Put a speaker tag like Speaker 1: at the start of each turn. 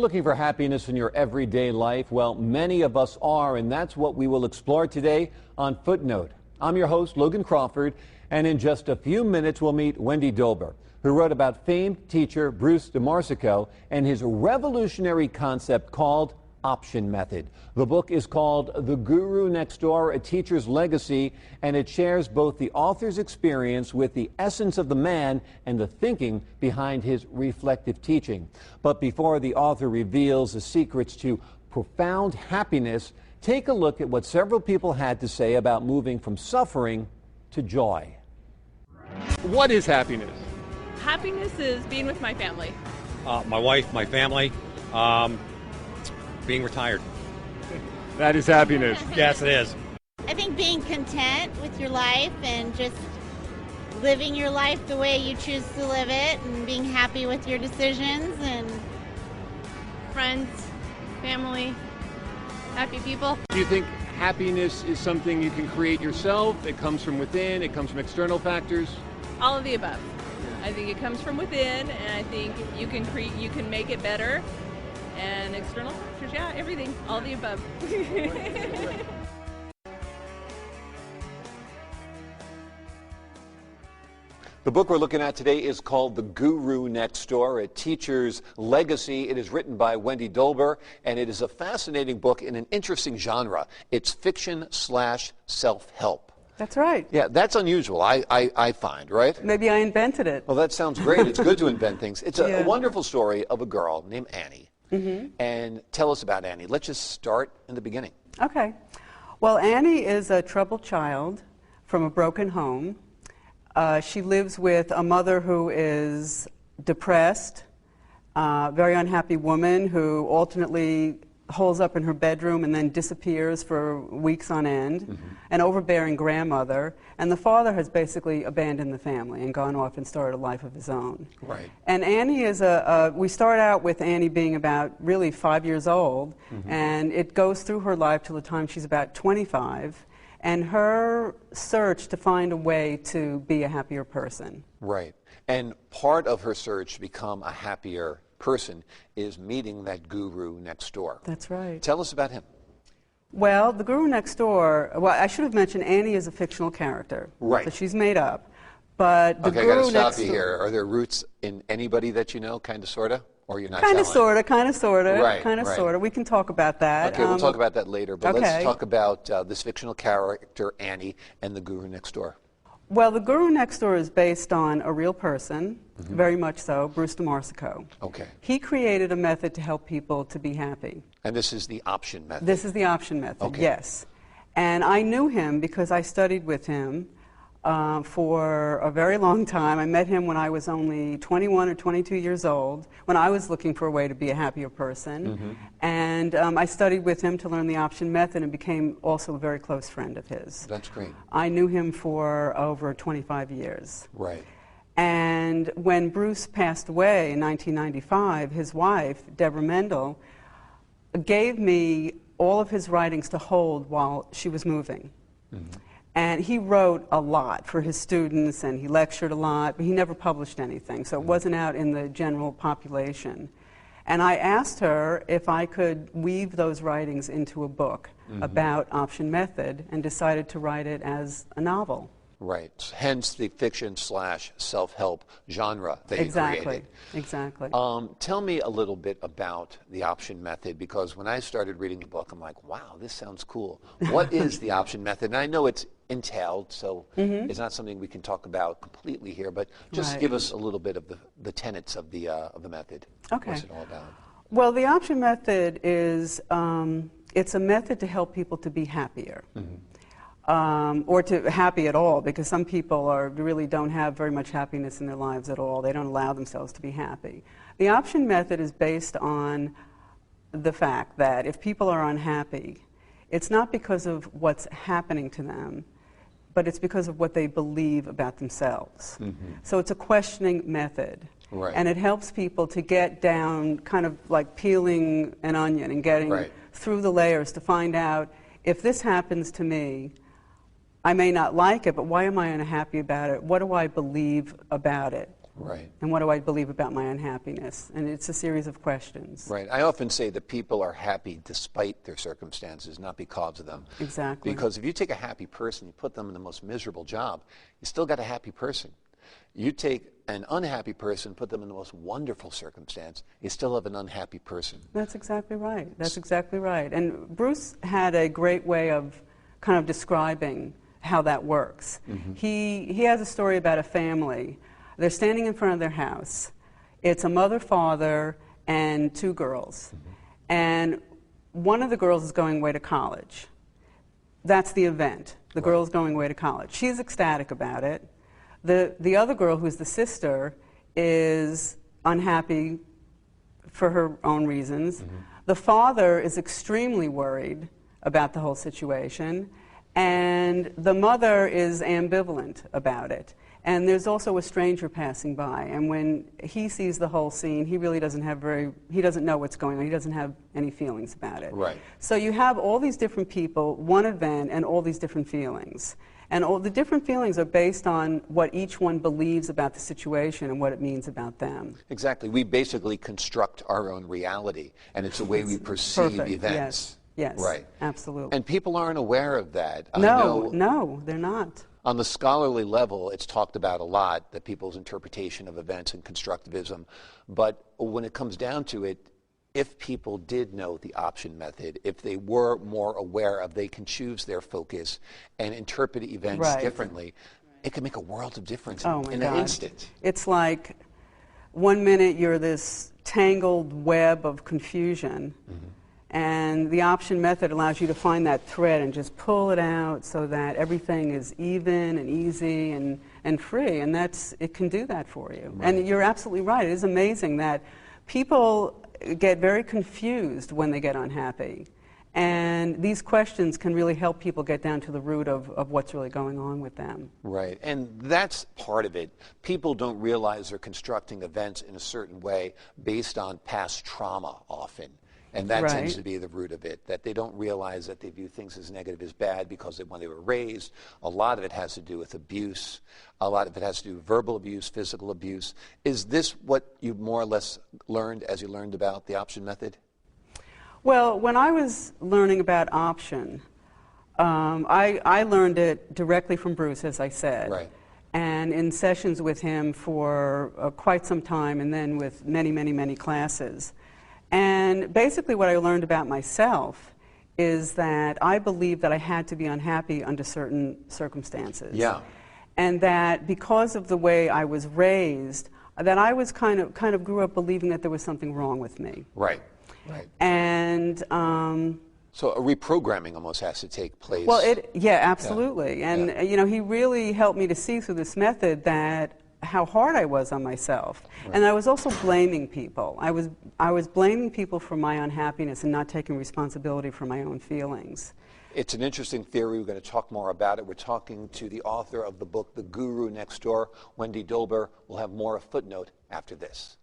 Speaker 1: looking for happiness in your everyday life? Well, many of us are, and that's what we will explore today on Footnote. I'm your host, Logan Crawford, and in just a few minutes we'll meet Wendy Dolber, who wrote about famed teacher Bruce DeMarsico and his revolutionary concept called option method. The book is called The Guru Next Door, A Teacher's Legacy, and it shares both the author's experience with the essence of the man and the thinking behind his reflective teaching. But before the author reveals the secrets to profound happiness, take a look at what several people had to say about moving from suffering to joy. What is happiness?
Speaker 2: Happiness is being with my family.
Speaker 3: My wife, my family, being retired.
Speaker 1: That is happiness.
Speaker 3: Yes, it is.
Speaker 4: I think being content with your life and just living your life the way you choose to live it and being happy with your decisions and
Speaker 2: Friends, family, happy people.
Speaker 1: Do you think happiness is something you can create yourself? It comes from within, it comes from external factors?
Speaker 2: All of the above. I think it comes from within, and I think you can make it better. And external factors, yeah, everything, all the above.
Speaker 1: The book we're looking at today is called The Guru Next Door, A Teacher's Legacy. It is written by Wendy Dolber, and it is a fascinating book in an interesting genre. It's fiction/self-help.
Speaker 5: That's right.
Speaker 1: Yeah, that's unusual, I find, right?
Speaker 5: Maybe I invented it.
Speaker 1: Well, that sounds great. It's good to invent things. It's a wonderful story of a girl named Annie. Mm-hmm. And tell us about Annie. Let's just start in the beginning.
Speaker 5: Okay. Well, Annie is a troubled child from a broken home. She lives with a mother who is depressed, very unhappy woman who alternately holes up in her bedroom and then disappears for weeks on end, an overbearing grandmother, and the father has basically abandoned the family and gone off and started a life of his own.
Speaker 1: Right.
Speaker 5: And Annie is we start out with Annie being about really 5 years old, and it goes through her life till the time she's about 25, and her search to find a way to be a happier person.
Speaker 1: Right. And part of her search to become a happier person is meeting that guru next door.
Speaker 5: That's right.
Speaker 1: Tell us about him.
Speaker 5: Well, the guru next door, well, I should have mentioned Annie is a fictional character.
Speaker 1: Right.
Speaker 5: So she's made up. But the
Speaker 1: Okay, I
Speaker 5: guru
Speaker 1: got to stop
Speaker 5: next
Speaker 1: you
Speaker 5: door,
Speaker 1: here. Are there roots in anybody that you know, kind of, sort of? Or you're not
Speaker 5: kind of,
Speaker 1: telling?
Speaker 5: sort of, kind of, sort of,
Speaker 1: Right,
Speaker 5: kind of,
Speaker 1: right.
Speaker 5: sort of. We can talk about that.
Speaker 1: Okay, we'll talk about that later. But let's
Speaker 5: okay.
Speaker 1: talk about this fictional character, Annie, and the guru next door.
Speaker 5: Well, the guru next door is based on a real person, very much so, Bruce DeMarsico.
Speaker 1: Okay.
Speaker 5: He created a method to help people to be happy.
Speaker 1: And this is the option method.
Speaker 5: This is the option method,
Speaker 1: Okay.
Speaker 5: yes. And I knew him because I studied with him for a very long time. I met him when I was only 21 or 22 years old, when I was looking for a way to be a happier person. And I studied with him to learn the option method and became also a very close friend of his.
Speaker 1: That's great.
Speaker 5: I knew him for over 25 years.
Speaker 1: Right.
Speaker 5: And when Bruce passed away in 1995, his wife, Deborah Mendel, gave me all of his writings to hold while she was moving. And he wrote a lot for his students, and he lectured a lot, but he never published anything, so it wasn't out in the general population. And I asked her if I could weave those writings into a book about option method, and decided to write it as a novel.
Speaker 1: Right. Hence the fiction/self-help genre that you created.
Speaker 5: Exactly.
Speaker 1: Tell me a little bit about the option method, because when I started reading the book, I'm like, wow, this sounds cool. What is the option method? And I know it's entailed, so it's not something we can talk about completely here, but just give us a little bit of the tenets of the method.
Speaker 5: Okay.
Speaker 1: What's it all about?
Speaker 5: Well, the option method is, it's a method to help people to be happier. Or to happy at all, because some people really don't have very much happiness in their lives at all. They don't allow themselves to be happy. The option method is based on the fact that if people are unhappy, it's not because of what's happening to them, but it's because of what they believe about themselves. So it's a questioning method.
Speaker 1: Right.
Speaker 5: And it helps people to get down, kind of like peeling an onion and getting through the layers to find out, if this happens to me, I may not like it, but why am I unhappy about it? What do I believe about it?
Speaker 1: Right.
Speaker 5: And what do I believe about my unhappiness? And it's a series of questions.
Speaker 1: Right. I often say that people are happy despite their circumstances, not because of them.
Speaker 5: Exactly.
Speaker 1: Because if you take a happy person, you put them in the most miserable job, you still got a happy person. You take an unhappy person, put them in the most wonderful circumstance, you still have an unhappy person.
Speaker 5: That's exactly right. That's exactly right. And Bruce had a great way of kind of describing how that works.
Speaker 1: Mm-hmm.
Speaker 5: He has a story about a family. They're standing in front of their house. It's a mother, father, and 2 girls.
Speaker 1: Mm-hmm.
Speaker 5: And one of the girls is going away to college. That's the event. The girl's going away to college. She's ecstatic about it. The other girl, who's the sister, is unhappy for her own reasons. Mm-hmm. The father is extremely worried about the whole situation, and the mother is ambivalent about it. And there's also a stranger passing by, and when he sees the whole scene, he really doesn't know what's going on. He doesn't have any feelings about it.
Speaker 1: Right.
Speaker 5: So you have all these different people, one event, and all these different feelings. And all the different feelings are based on what each one believes about the situation and what it means about them.
Speaker 1: Exactly. We basically construct our own reality, and it's the way we perceive
Speaker 5: Perfect.
Speaker 1: events.
Speaker 5: Yes.
Speaker 1: Right.
Speaker 5: Absolutely.
Speaker 1: And people aren't aware of that.
Speaker 5: No, they're not.
Speaker 1: On the scholarly level, it's talked about a lot, that people's interpretation of events and constructivism. But when it comes down to it, if people did know the option method, if they were more aware of they can choose their focus and interpret events differently, it can make a world of difference in an instant.
Speaker 5: It's like 1 minute you're this tangled web of confusion, and the option method allows you to find that thread and just pull it out so that everything is even and easy and free, and it can do that for you. Right. And you're absolutely right. It is amazing that people get very confused when they get unhappy. And these questions can really help people get down to the root of what's really going on with them.
Speaker 1: Right, and that's part of it. People don't realize they're constructing events in a certain way based on past trauma often. And that tends to be the root of it, that they don't realize that they view things as negative as bad because when they were raised, a lot of it has to do with abuse. A lot of it has to do with verbal abuse, physical abuse. Is this what you more or less learned as you learned about the option method?
Speaker 5: Well, when I was learning about option, I learned it directly from Bruce, as I said.
Speaker 1: Right.
Speaker 5: And in sessions with him for quite some time, and then with many, many, many classes. And basically what I learned about myself is that I believed that I had to be unhappy under certain circumstances.
Speaker 1: Yeah.
Speaker 5: And that because of the way I was raised, that I was kind of grew up believing that there was something wrong with me.
Speaker 1: Right, right.
Speaker 5: And
Speaker 1: so a reprogramming almost has to take place.
Speaker 5: Well, absolutely. Yeah. And you know, he really helped me to see through this method that how hard I was on myself. Right. And I was also blaming people. I was blaming people for my unhappiness and not taking responsibility for my own feelings.
Speaker 1: It's an interesting theory. We're going to talk more about it. We're talking to the author of the book, The Guru Next Door, Wendy Dolber. We'll have more of Footnote after this.